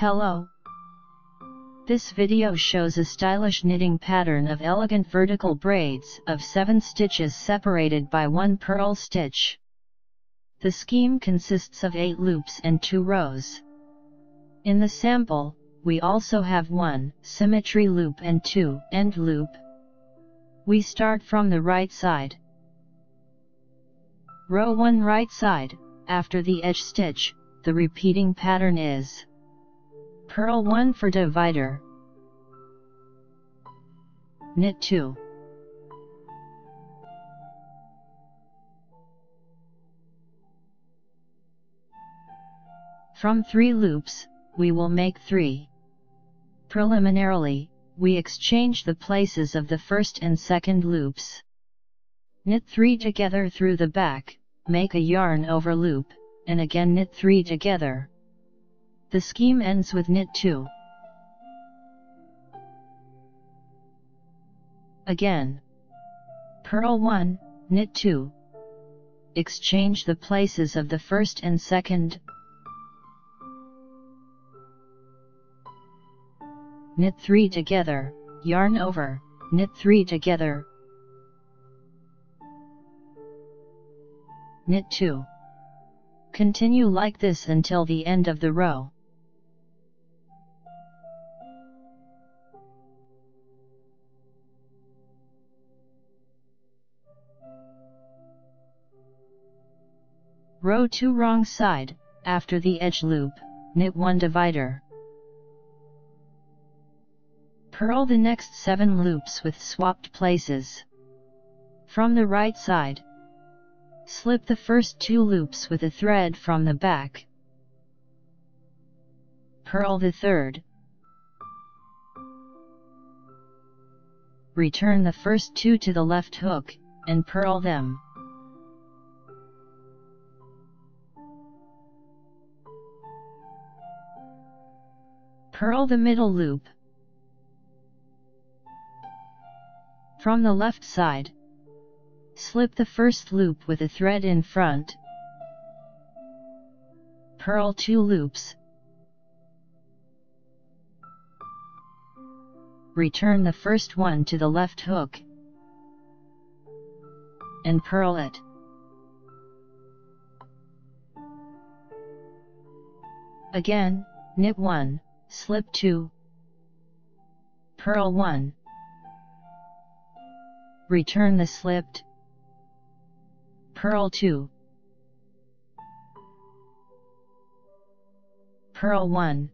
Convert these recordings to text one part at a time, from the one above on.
Hello. This video shows a stylish knitting pattern of elegant vertical braids of 7 stitches separated by 1 purl stitch. The scheme consists of 8 loops and 2 rows. In the sample, we also have 1 symmetry loop and 2 end loop. We start from the right side. Row 1 right side, after the edge stitch, the repeating pattern is purl 1 for divider, knit 2, from 3 loops, we will make 3. Preliminarily, we exchange the places of the first and second loops. Knit 3 together through the back, make a yarn over loop, and again knit 3 together. The scheme ends with knit 2. Again. Purl 1, knit 2. Exchange the places of the first and second. Knit 3 together, yarn over, knit 3 together. Knit 2. Continue like this until the end of the row. Row 2 wrong side, after the edge loop, knit 1 divider. Purl the next 7 loops with swapped places. From the right side, slip the first 2 loops with a thread from the back. Purl the third. Return the first 2 to the left hook, and purl them. Purl the middle loop. From the left side, slip the first loop with a thread in front. Purl 2 loops. Return the first one to the left hook, and purl it. Again, knit 1, slip 2, purl 1. Return the slipped, purl 2, purl 1,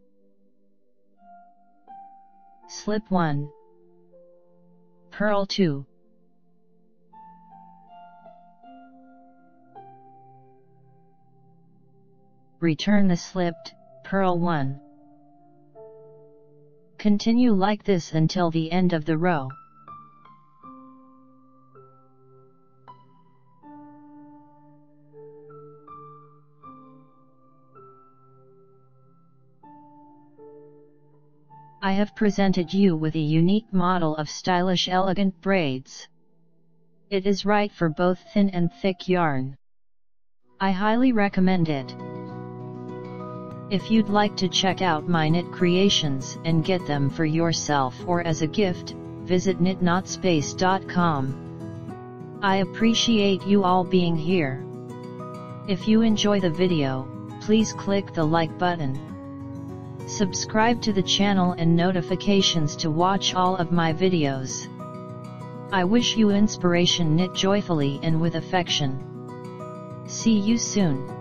slip 1, purl 2. Return the slipped, purl 1. Continue like this until the end of the row. I have presented you with a unique model of stylish elegant braids. It is right for both thin and thick yarn. I highly recommend it. If you'd like to check out my knit creations and get them for yourself or as a gift, visit knitnotspace.com. I appreciate you all being here. If you enjoy the video, please click the like button. Subscribe to the channel and notifications to watch all of my videos. I wish you inspiration. Knit joyfully and with affection. See you soon.